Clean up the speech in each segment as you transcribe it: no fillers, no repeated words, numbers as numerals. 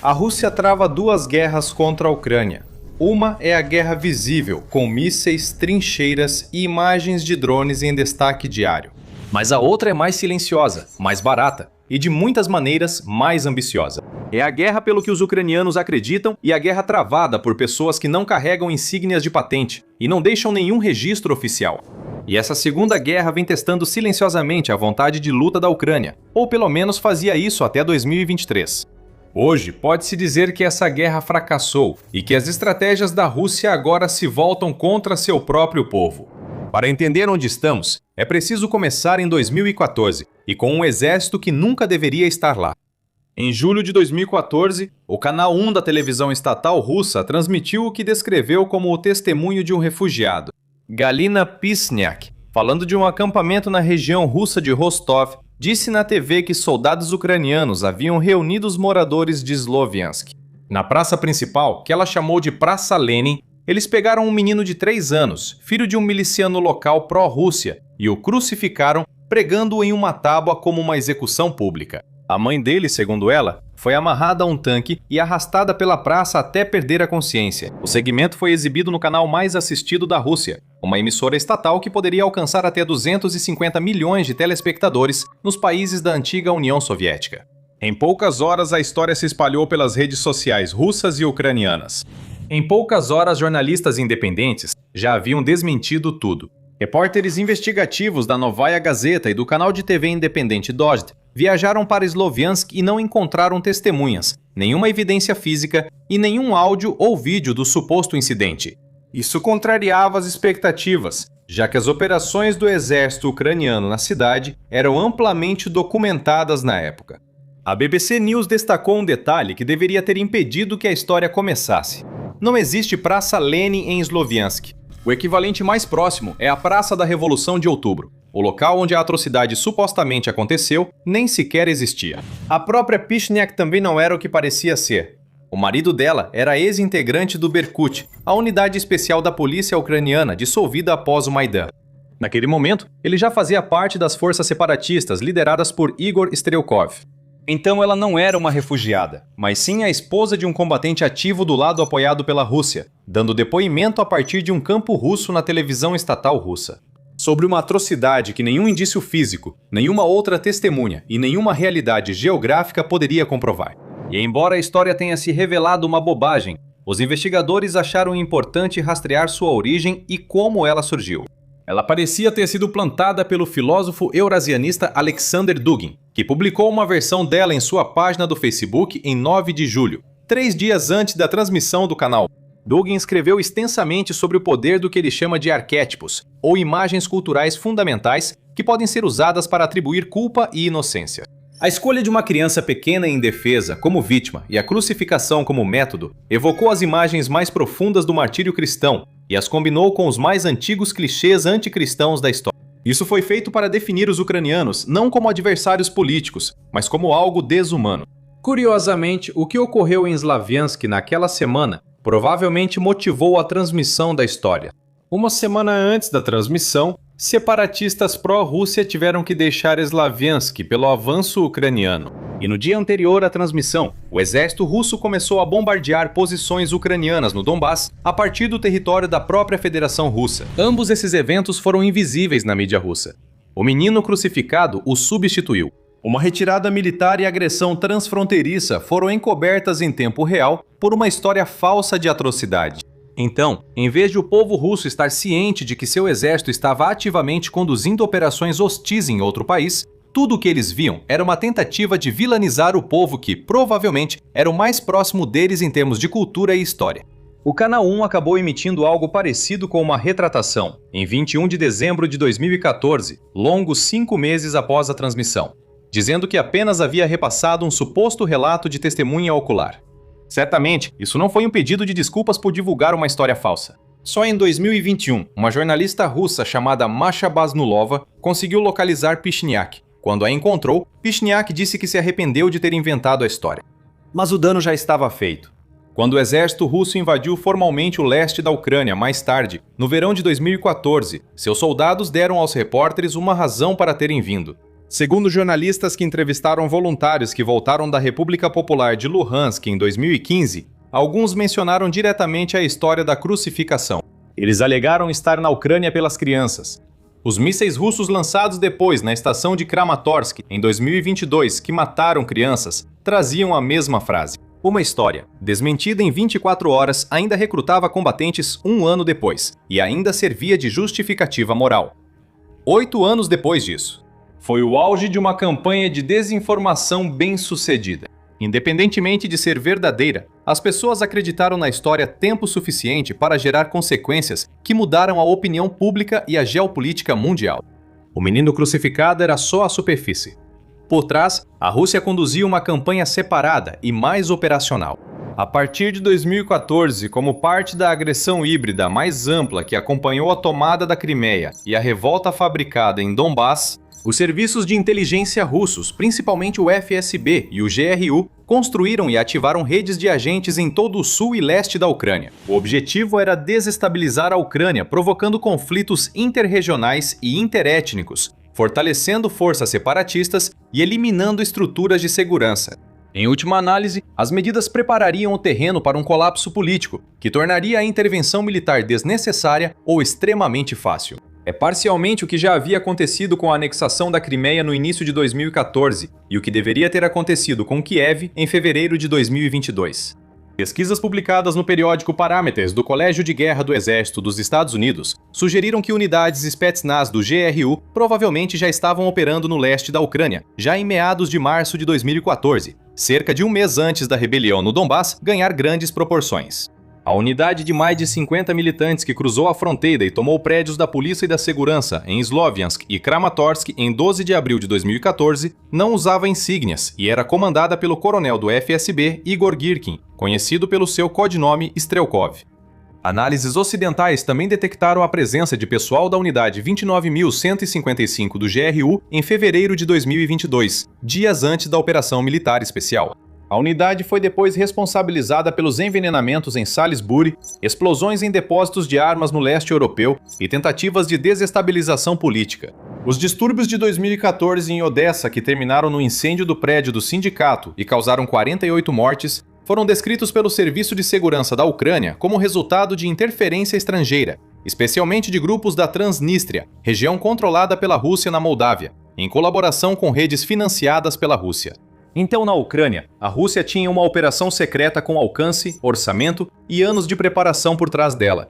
A Rússia trava duas guerras contra a Ucrânia. Uma é a guerra visível, com mísseis, trincheiras e imagens de drones em destaque diário. Mas a outra é mais silenciosa, mais barata e, de muitas maneiras, mais ambiciosa. É a guerra pelo que os ucranianos acreditam e a guerra travada por pessoas que não carregam insígnias de patente e não deixam nenhum registro oficial. E essa segunda guerra vem testando silenciosamente a vontade de luta da Ucrânia, ou pelo menos fazia isso até 2023. Hoje, pode-se dizer que essa guerra fracassou e que as estratégias da Rússia agora se voltam contra seu próprio povo. Para entender onde estamos, é preciso começar em 2014 e com um exército que nunca deveria estar lá. Em julho de 2014, o canal 1 da televisão estatal russa transmitiu o que descreveu como o testemunho de um refugiado, Galina Pisniak, falando de um acampamento na região russa de Rostov, disse na TV que soldados ucranianos haviam reunido os moradores de Sloviansk. Na praça principal, que ela chamou de Praça Lenin, eles pegaram um menino de 3 anos, filho de um miliciano local pró-Rússia, e o crucificaram, pregando-o em uma tábua como uma execução pública. A mãe dele, segundo ela, foi amarrada a um tanque e arrastada pela praça até perder a consciência. O segmento foi exibido no canal mais assistido da Rússia, uma emissora estatal que poderia alcançar até 250 milhões de telespectadores nos países da antiga União Soviética. Em poucas horas, a história se espalhou pelas redes sociais russas e ucranianas. Em poucas horas, jornalistas independentes já haviam desmentido tudo. Repórteres investigativos da Novaya Gazeta e do canal de TV independente Dojd viajaram para Sloviansk e não encontraram testemunhas, nenhuma evidência física e nenhum áudio ou vídeo do suposto incidente. Isso contrariava as expectativas, já que as operações do exército ucraniano na cidade eram amplamente documentadas na época. A BBC News destacou um detalhe que deveria ter impedido que a história começasse. Não existe Praça Lenin em Sloviansk. O equivalente mais próximo é a Praça da Revolução de Outubro. O local onde a atrocidade supostamente aconteceu nem sequer existia. A própria Pisniak também não era o que parecia ser. O marido dela era ex-integrante do Berkut, a unidade especial da polícia ucraniana dissolvida após o Maidan. Naquele momento, ele já fazia parte das forças separatistas lideradas por Igor Strelkov. Então ela não era uma refugiada, mas sim a esposa de um combatente ativo do lado apoiado pela Rússia, dando depoimento a partir de um campo russo na televisão estatal russa. Sobre uma atrocidade que nenhum indício físico, nenhuma outra testemunha e nenhuma realidade geográfica poderia comprovar. E embora a história tenha se revelado uma bobagem, os investigadores acharam importante rastrear sua origem e como ela surgiu. Ela parecia ter sido plantada pelo filósofo eurasianista Alexander Dugin, que publicou uma versão dela em sua página do Facebook em 9 de julho, 3 dias antes da transmissão do canal. Dugin escreveu extensamente sobre o poder do que ele chama de arquétipos, ou imagens culturais fundamentais que podem ser usadas para atribuir culpa e inocência. A escolha de uma criança pequena e indefesa como vítima e a crucificação como método evocou as imagens mais profundas do martírio cristão e as combinou com os mais antigos clichês anticristãos da história. Isso foi feito para definir os ucranianos não como adversários políticos, mas como algo desumano. Curiosamente, o que ocorreu em Slaviansk naquela semana provavelmente motivou a transmissão da história. Uma semana antes da transmissão, separatistas pró-Rússia tiveram que deixar Slaviansk pelo avanço ucraniano. E no dia anterior à transmissão, o exército russo começou a bombardear posições ucranianas no Donbass a partir do território da própria Federação Russa. Ambos esses eventos foram invisíveis na mídia russa. O menino crucificado o substituiu. Uma retirada militar e agressão transfronteiriça foram encobertas em tempo real por uma história falsa de atrocidade. Então, em vez de o povo russo estar ciente de que seu exército estava ativamente conduzindo operações hostis em outro país, tudo o que eles viam era uma tentativa de vilanizar o povo que, provavelmente, era o mais próximo deles em termos de cultura e história. O Canal 1 acabou emitindo algo parecido com uma retratação, em 21 de dezembro de 2014, longos 5 meses após a transmissão, dizendo que apenas havia repassado um suposto relato de testemunha ocular. Certamente, isso não foi um pedido de desculpas por divulgar uma história falsa. Só em 2021, uma jornalista russa chamada Masha Basnulova conseguiu localizar Pisniak. Quando a encontrou, Pisniak disse que se arrependeu de ter inventado a história. Mas o dano já estava feito. Quando o exército russo invadiu formalmente o leste da Ucrânia mais tarde, no verão de 2014, seus soldados deram aos repórteres uma razão para terem vindo. Segundo jornalistas que entrevistaram voluntários que voltaram da República Popular de Luhansk em 2015, alguns mencionaram diretamente a história da crucificação. Eles alegaram estar na Ucrânia pelas crianças. Os mísseis russos lançados depois na estação de Kramatorsk, em 2022, que mataram crianças, traziam a mesma frase. Uma história, desmentida em 24 horas, ainda recrutava combatentes um ano depois, e ainda servia de justificativa moral. 8 anos depois disso, foi o auge de uma campanha de desinformação bem-sucedida. Independentemente de ser verdadeira, as pessoas acreditaram na história tempo suficiente para gerar consequências que mudaram a opinião pública e a geopolítica mundial. O menino crucificado era só a superfície. Por trás, a Rússia conduzia uma campanha separada e mais operacional. A partir de 2014, como parte da agressão híbrida mais ampla que acompanhou a tomada da Crimeia e a revolta fabricada em Donbass, os serviços de inteligência russos, principalmente o FSB e o GRU, construíram e ativaram redes de agentes em todo o sul e leste da Ucrânia. O objetivo era desestabilizar a Ucrânia, provocando conflitos interregionais e interétnicos, fortalecendo forças separatistas e eliminando estruturas de segurança. Em última análise, as medidas preparariam o terreno para um colapso político, que tornaria a intervenção militar desnecessária ou extremamente fácil. É parcialmente o que já havia acontecido com a anexação da Crimeia no início de 2014 e o que deveria ter acontecido com Kiev em fevereiro de 2022. Pesquisas publicadas no periódico Parameters do Colégio de Guerra do Exército dos Estados Unidos sugeriram que unidades Spetsnaz do GRU provavelmente já estavam operando no leste da Ucrânia, já em meados de março de 2014, cerca de um mês antes da rebelião no Donbass ganhar grandes proporções. A unidade de mais de 50 militantes que cruzou a fronteira e tomou prédios da Polícia e da Segurança em Sloviansk e Kramatorsk em 12 de abril de 2014 não usava insígnias e era comandada pelo coronel do FSB Igor Girkin, conhecido pelo seu codinome Strelkov. Análises ocidentais também detectaram a presença de pessoal da unidade 29.155 do GRU em fevereiro de 2022, dias antes da operação militar especial. A unidade foi depois responsabilizada pelos envenenamentos em Salisbury, explosões em depósitos de armas no leste europeu e tentativas de desestabilização política. Os distúrbios de 2014 em Odessa, que terminaram no incêndio do prédio do sindicato e causaram 48 mortes, foram descritos pelo Serviço de Segurança da Ucrânia como resultado de interferência estrangeira, especialmente de grupos da Transnistria, região controlada pela Rússia na Moldávia, em colaboração com redes financiadas pela Rússia. Então, na Ucrânia, a Rússia tinha uma operação secreta com alcance, orçamento e anos de preparação por trás dela.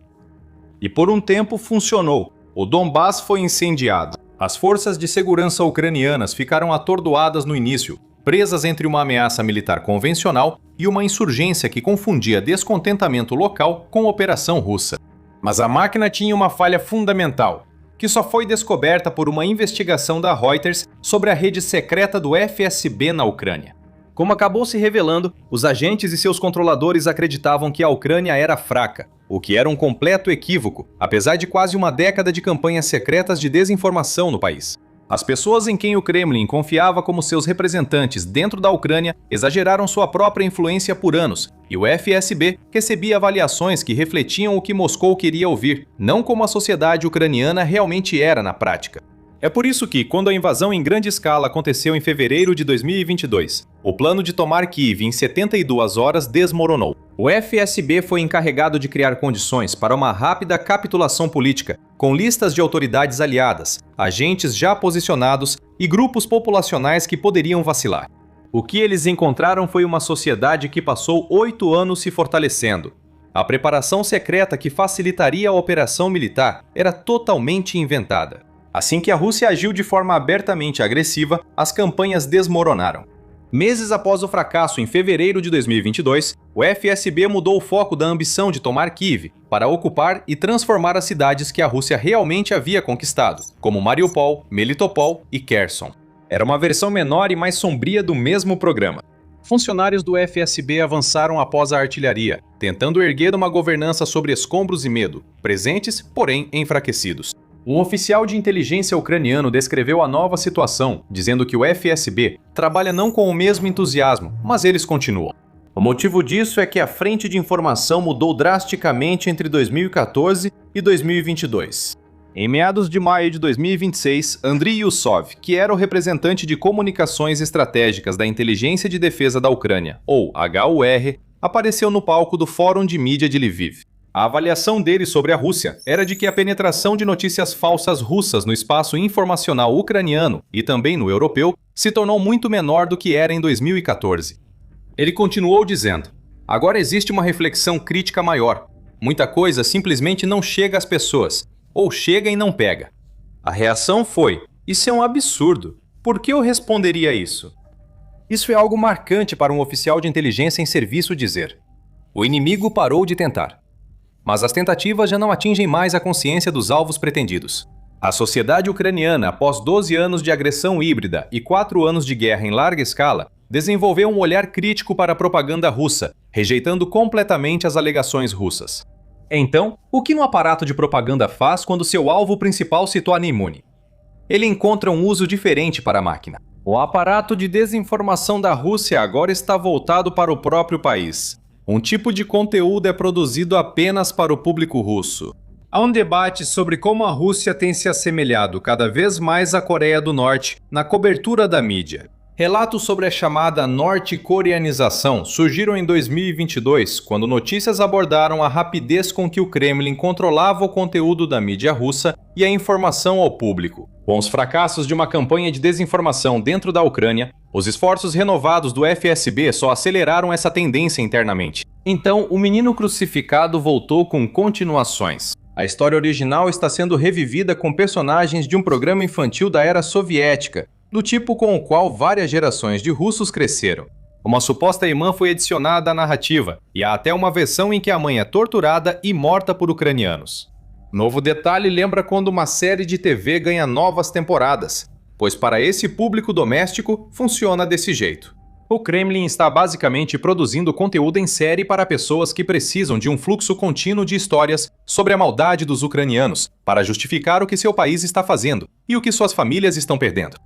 E por um tempo funcionou. O Donbass foi incendiado. As forças de segurança ucranianas ficaram atordoadas no início, presas entre uma ameaça militar convencional e uma insurgência que confundia descontentamento local com operação russa. Mas a máquina tinha uma falha fundamental, que só foi descoberta por uma investigação da Reuters sobre a rede secreta do FSB na Ucrânia. Como acabou se revelando, os agentes e seus controladores acreditavam que a Ucrânia era fraca, o que era um completo equívoco, apesar de quase uma década de campanhas secretas de desinformação no país. As pessoas em quem o Kremlin confiava como seus representantes dentro da Ucrânia exageraram sua própria influência por anos, e o FSB recebia avaliações que refletiam o que Moscou queria ouvir, não como a sociedade ucraniana realmente era na prática. É por isso que, quando a invasão em grande escala aconteceu em fevereiro de 2022, o plano de tomar Kiev em 72 horas desmoronou. O FSB foi encarregado de criar condições para uma rápida capitulação política, com listas de autoridades aliadas, agentes já posicionados e grupos populacionais que poderiam vacilar. O que eles encontraram foi uma sociedade que passou 8 anos se fortalecendo. A preparação secreta que facilitaria a operação militar era totalmente inventada. Assim que a Rússia agiu de forma abertamente agressiva, as campanhas desmoronaram. Meses após o fracasso em fevereiro de 2022, o FSB mudou o foco da ambição de tomar Kiev para ocupar e transformar as cidades que a Rússia realmente havia conquistado, como Mariupol, Melitopol e Kherson. Era uma versão menor e mais sombria do mesmo programa. Funcionários do FSB avançaram após a artilharia, tentando erguer uma governança sobre escombros e medo, presentes, porém enfraquecidos. Um oficial de inteligência ucraniano descreveu a nova situação, dizendo que o FSB trabalha não com o mesmo entusiasmo, mas eles continuam. O motivo disso é que a frente de informação mudou drasticamente entre 2014 e 2022. Em meados de maio de 2026, Andriy Yusov, que era o representante de comunicações estratégicas da Inteligência de Defesa da Ucrânia, ou HUR, apareceu no palco do Fórum de Mídia de Lviv. A avaliação dele sobre a Rússia era de que a penetração de notícias falsas russas no espaço informacional ucraniano e também no europeu se tornou muito menor do que era em 2014. Ele continuou dizendo: "Agora existe uma reflexão crítica maior. Muita coisa simplesmente não chega às pessoas. Ou chega e não pega." A reação foi: "Isso é um absurdo. Por que eu responderia isso?" Isso é algo marcante para um oficial de inteligência em serviço dizer. O inimigo parou de tentar. Mas as tentativas já não atingem mais a consciência dos alvos pretendidos. A sociedade ucraniana, após 12 anos de agressão híbrida e 4 anos de guerra em larga escala, desenvolveu um olhar crítico para a propaganda russa, rejeitando completamente as alegações russas. Então, o que um aparato de propaganda faz quando seu alvo principal se torna imune? Ele encontra um uso diferente para a máquina. O aparato de desinformação da Rússia agora está voltado para o próprio país. Um tipo de conteúdo é produzido apenas para o público russo. Há um debate sobre como a Rússia tem se assemelhado cada vez mais à Coreia do Norte na cobertura da mídia. Relatos sobre a chamada norte-coreanização surgiram em 2022, quando notícias abordaram a rapidez com que o Kremlin controlava o conteúdo da mídia russa e a informação ao público. Com os fracassos de uma campanha de desinformação dentro da Ucrânia, os esforços renovados do FSB só aceleraram essa tendência internamente. Então, o menino crucificado voltou com continuações. A história original está sendo revivida com personagens de um programa infantil da era soviética, do tipo com o qual várias gerações de russos cresceram. Uma suposta irmã foi adicionada à narrativa, e há até uma versão em que a mãe é torturada e morta por ucranianos. Novo detalhe lembra quando uma série de TV ganha novas temporadas, pois para esse público doméstico funciona desse jeito. O Kremlin está basicamente produzindo conteúdo em série para pessoas que precisam de um fluxo contínuo de histórias sobre a maldade dos ucranianos para justificar o que seu país está fazendo e o que suas famílias estão perdendo.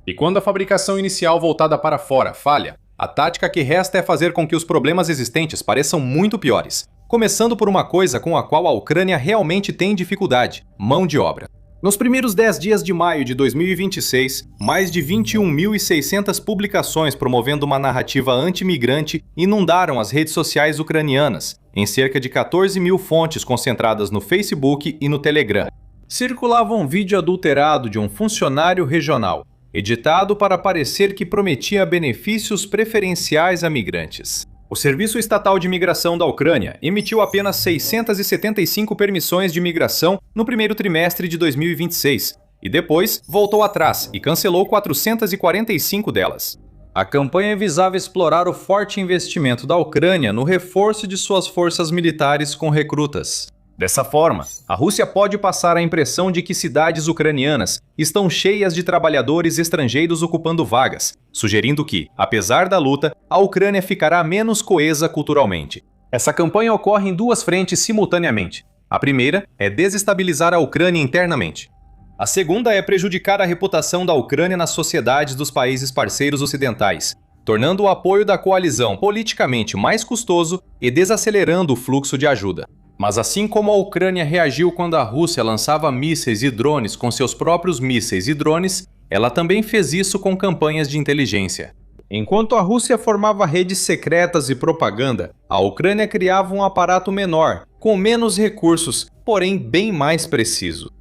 E quando a fabricação inicial voltada para fora falha, a tática que resta é fazer com que os problemas existentes pareçam muito piores, começando por uma coisa com a qual a Ucrânia realmente tem dificuldade: mão de obra. Nos primeiros 10 dias de maio de 2026, mais de 21.600 publicações promovendo uma narrativa anti-imigrante inundaram as redes sociais ucranianas, em cerca de 14 mil fontes concentradas no Facebook e no Telegram. Circulava um vídeo adulterado de um funcionário regional, editado para parecer que prometia benefícios preferenciais a migrantes. O Serviço Estatal de Imigração da Ucrânia emitiu apenas 675 permissões de imigração no primeiro trimestre de 2026, e depois voltou atrás e cancelou 445 delas. A campanha visava explorar o forte investimento da Ucrânia no reforço de suas forças militares com recrutas. Dessa forma, a Rússia pode passar a impressão de que cidades ucranianas estão cheias de trabalhadores estrangeiros ocupando vagas, sugerindo que, apesar da luta, a Ucrânia ficará menos coesa culturalmente. Essa campanha ocorre em duas frentes simultaneamente. A primeira é desestabilizar a Ucrânia internamente. A segunda é prejudicar a reputação da Ucrânia nas sociedades dos países parceiros ocidentais, tornando o apoio da coalizão politicamente mais custoso e desacelerando o fluxo de ajuda. Mas assim como a Ucrânia reagiu quando a Rússia lançava mísseis e drones com seus próprios mísseis e drones, ela também fez isso com campanhas de inteligência. Enquanto a Rússia formava redes secretas e propaganda, a Ucrânia criava um aparato menor, com menos recursos, porém bem mais preciso.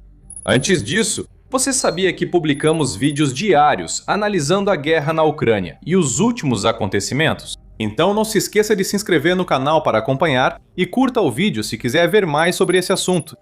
Antes disso, você sabia que publicamos vídeos diários analisando a guerra na Ucrânia e os últimos acontecimentos? Então não se esqueça de se inscrever no canal para acompanhar e curta o vídeo se quiser ver mais sobre esse assunto.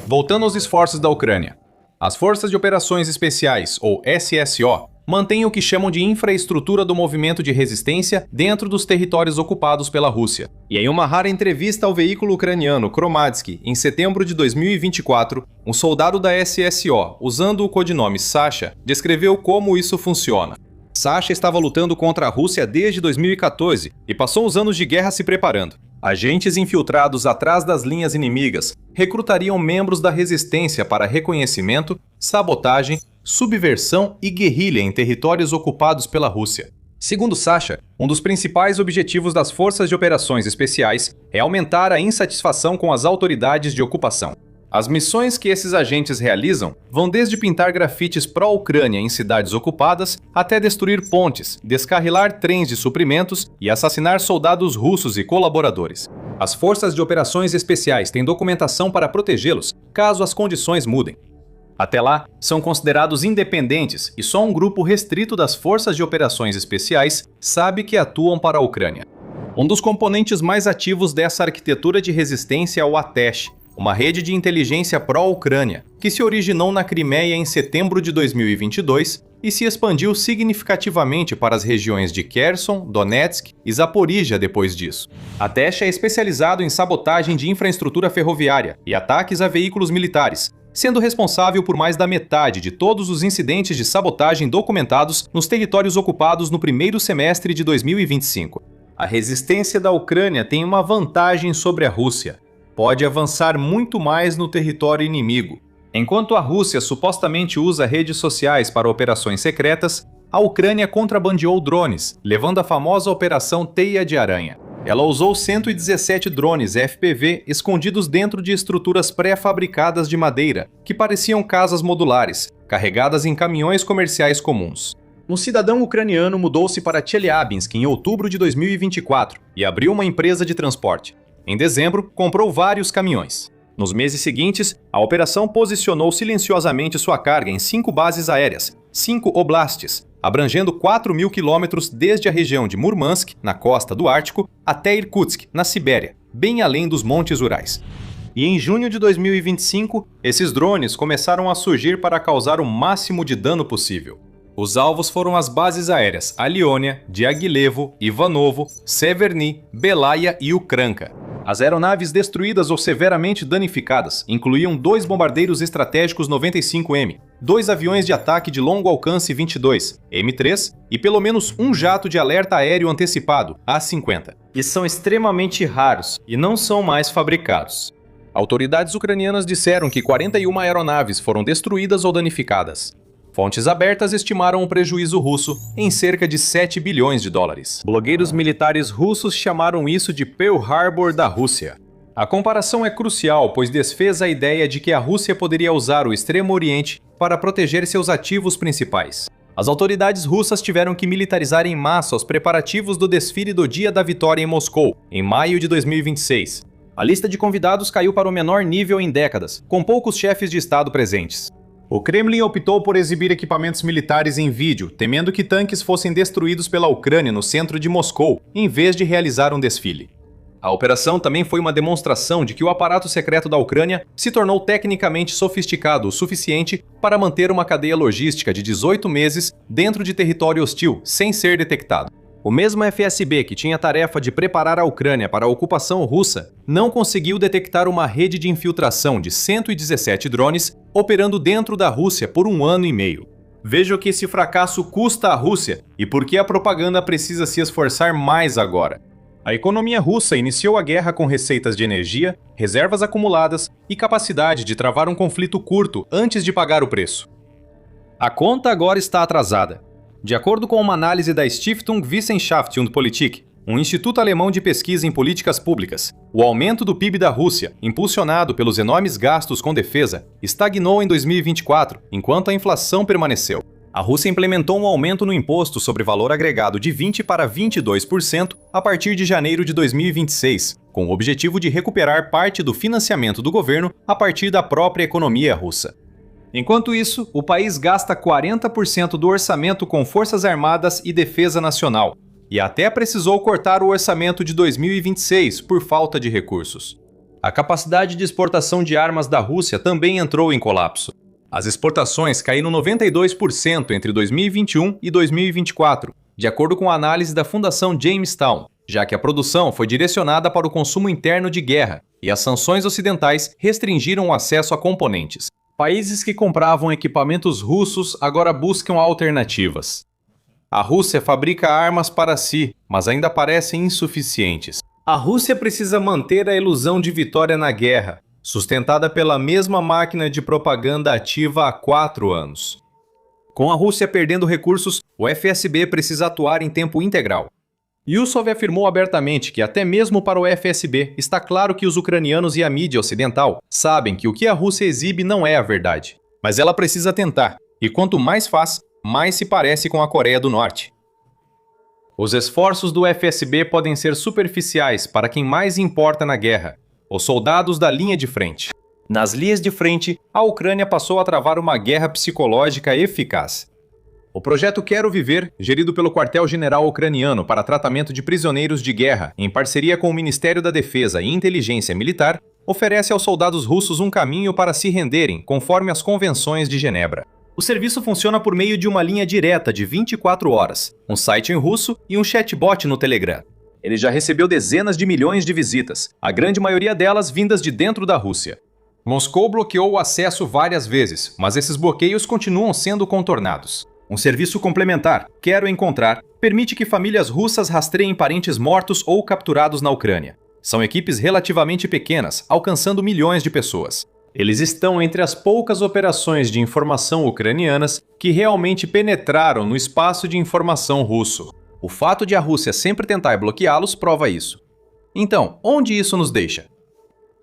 Voltando aos esforços da Ucrânia. As Forças de Operações Especiais, ou SSO, mantêm o que chamam de infraestrutura do movimento de resistência dentro dos territórios ocupados pela Rússia. E em uma rara entrevista ao veículo ucraniano Kromadsky, em setembro de 2024, um soldado da SSO, usando o codinome Sasha, descreveu como isso funciona. Sasha estava lutando contra a Rússia desde 2014 e passou os anos de guerra se preparando. Agentes infiltrados atrás das linhas inimigas recrutariam membros da resistência para reconhecimento, sabotagem, subversão e guerrilha em territórios ocupados pela Rússia. Segundo Sasha, um dos principais objetivos das Forças de Operações Especiais é aumentar a insatisfação com as autoridades de ocupação. As missões que esses agentes realizam vão desde pintar grafites pró-Ucrânia em cidades ocupadas até destruir pontes, descarrilar trens de suprimentos e assassinar soldados russos e colaboradores. As forças de operações especiais têm documentação para protegê-los, caso as condições mudem. Até lá, são considerados independentes e só um grupo restrito das forças de operações especiais sabe que atuam para a Ucrânia. Um dos componentes mais ativos dessa arquitetura de resistência é o Atesh, uma rede de inteligência pró-Ucrânia, que se originou na Crimeia em setembro de 2022 e se expandiu significativamente para as regiões de Kherson, Donetsk e Zaporizhia depois disso. A Tesh é especializado em sabotagem de infraestrutura ferroviária e ataques a veículos militares, sendo responsável por mais da metade de todos os incidentes de sabotagem documentados nos territórios ocupados no primeiro semestre de 2025. A resistência da Ucrânia tem uma vantagem sobre a Rússia. Pode avançar muito mais no território inimigo. Enquanto a Rússia supostamente usa redes sociais para operações secretas, a Ucrânia contrabandeou drones, levando a famosa Operação Teia de Aranha. Ela usou 117 drones FPV escondidos dentro de estruturas pré-fabricadas de madeira, que pareciam casas modulares, carregadas em caminhões comerciais comuns. Um cidadão ucraniano mudou-se para Chelyabinsk em outubro de 2024 e abriu uma empresa de transporte. Em dezembro, comprou vários caminhões. Nos meses seguintes, a operação posicionou silenciosamente sua carga em 5 bases aéreas, 5 oblastes, abrangendo 4.000 quilômetros desde a região de Murmansk, na costa do Ártico, até Irkutsk, na Sibéria, bem além dos Montes Urais. E em junho de 2025, esses drones começaram a surgir para causar o máximo de dano possível. Os alvos foram as bases aéreas Alionia, Diaghilevo, Ivanovo, Severny, Belaya e Ukranka. As aeronaves destruídas ou severamente danificadas incluíam 2 bombardeiros estratégicos 95M, 2 aviões de ataque de longo alcance 22, M3, e pelo menos um jato de alerta aéreo antecipado, A-50. E são extremamente raros e não são mais fabricados. Autoridades ucranianas disseram que 41 aeronaves foram destruídas ou danificadas. Fontes abertas estimaram o prejuízo russo em cerca de 7 bilhões de dólares. Blogueiros militares russos chamaram isso de Pearl Harbor da Rússia. A comparação é crucial, pois desfez a ideia de que a Rússia poderia usar o Extremo Oriente para proteger seus ativos principais. As autoridades russas tiveram que militarizar em massa os preparativos do desfile do Dia da Vitória em Moscou, em maio de 2026. A lista de convidados caiu para o menor nível em décadas, com poucos chefes de Estado presentes. O Kremlin optou por exibir equipamentos militares em vídeo, temendo que tanques fossem destruídos pela Ucrânia no centro de Moscou, em vez de realizar um desfile. A operação também foi uma demonstração de que o aparato secreto da Ucrânia se tornou tecnicamente sofisticado o suficiente para manter uma cadeia logística de 18 meses dentro de território hostil, sem ser detectado. O mesmo FSB, que tinha a tarefa de preparar a Ucrânia para a ocupação russa, não conseguiu detectar uma rede de infiltração de 117 drones operando dentro da Rússia por 1 ano e meio. Veja o que esse fracasso custa à Rússia e por que a propaganda precisa se esforçar mais agora. A economia russa iniciou a guerra com receitas de energia, reservas acumuladas e capacidade de travar um conflito curto antes de pagar o preço. A conta agora está atrasada. De acordo com uma análise da Stiftung Wissenschaft und Politik, um instituto alemão de pesquisa em políticas públicas, o aumento do PIB da Rússia, impulsionado pelos enormes gastos com defesa, estagnou em 2024, enquanto a inflação permaneceu. A Rússia implementou um aumento no imposto sobre valor agregado de 20% para 22% a partir de janeiro de 2026, com o objetivo de recuperar parte do financiamento do governo a partir da própria economia russa. Enquanto isso, o país gasta 40% do orçamento com forças armadas e defesa nacional, e até precisou cortar o orçamento de 2026 por falta de recursos. A capacidade de exportação de armas da Rússia também entrou em colapso. As exportações caíram 92% entre 2021 e 2024, de acordo com a análise da Fundação Jamestown, já que a produção foi direcionada para o consumo interno de guerra e as sanções ocidentais restringiram o acesso a componentes. Países que compravam equipamentos russos agora buscam alternativas. A Rússia fabrica armas para si, mas ainda parecem insuficientes. A Rússia precisa manter a ilusão de vitória na guerra, sustentada pela mesma máquina de propaganda ativa há 4 anos. Com a Rússia perdendo recursos, o FSB precisa atuar em tempo integral. Yusov afirmou abertamente que até mesmo para o FSB está claro que os ucranianos e a mídia ocidental sabem que o que a Rússia exibe não é a verdade. Mas ela precisa tentar, e quanto mais faz, mais se parece com a Coreia do Norte. Os esforços do FSB podem ser superficiais para quem mais importa na guerra, os soldados da linha de frente. Nas linhas de frente, a Ucrânia passou a travar uma guerra psicológica eficaz. O projeto Quero Viver, gerido pelo Quartel-General Ucraniano para tratamento de prisioneiros de guerra, em parceria com o Ministério da Defesa e Inteligência Militar, oferece aos soldados russos um caminho para se renderem, conforme as convenções de Genebra. O serviço funciona por meio de uma linha direta de 24 horas, um site em russo e um chatbot no Telegram. Ele já recebeu dezenas de milhões de visitas, a grande maioria delas vindas de dentro da Rússia. Moscou bloqueou o acesso várias vezes, mas esses bloqueios continuam sendo contornados. Um serviço complementar, Quero Encontrar, permite que famílias russas rastreiem parentes mortos ou capturados na Ucrânia. São equipes relativamente pequenas, alcançando milhões de pessoas. Eles estão entre as poucas operações de informação ucranianas que realmente penetraram no espaço de informação russo. O fato de a Rússia sempre tentar bloqueá-los prova isso. Então, onde isso nos deixa?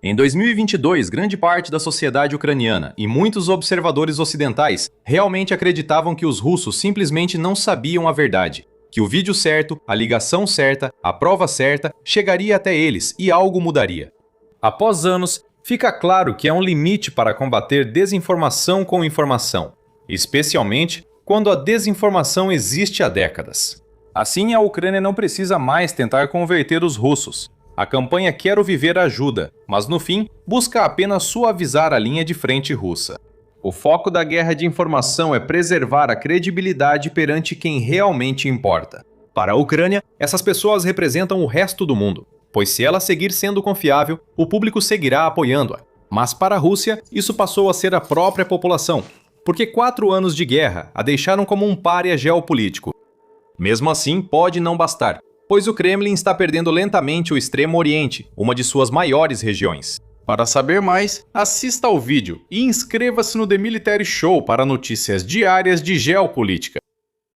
Em 2022, grande parte da sociedade ucraniana e muitos observadores ocidentais realmente acreditavam que os russos simplesmente não sabiam a verdade, que o vídeo certo, a ligação certa, a prova certa chegaria até eles e algo mudaria. Após anos, fica claro que há um limite para combater desinformação com informação, especialmente quando a desinformação existe há décadas. Assim, a Ucrânia não precisa mais tentar converter os russos. A campanha Quero Viver ajuda, mas no fim, busca apenas suavizar a linha de frente russa. O foco da guerra de informação é preservar a credibilidade perante quem realmente importa. Para a Ucrânia, essas pessoas representam o resto do mundo, pois se ela seguir sendo confiável, o público seguirá apoiando-a. Mas para a Rússia, isso passou a ser a própria população, porque 4 anos de guerra a deixaram como um pária geopolítico. Mesmo assim, pode não bastar, pois o Kremlin está perdendo lentamente o Extremo Oriente, uma de suas maiores regiões. Para saber mais, assista ao vídeo e inscreva-se no The Military Show para notícias diárias de geopolítica.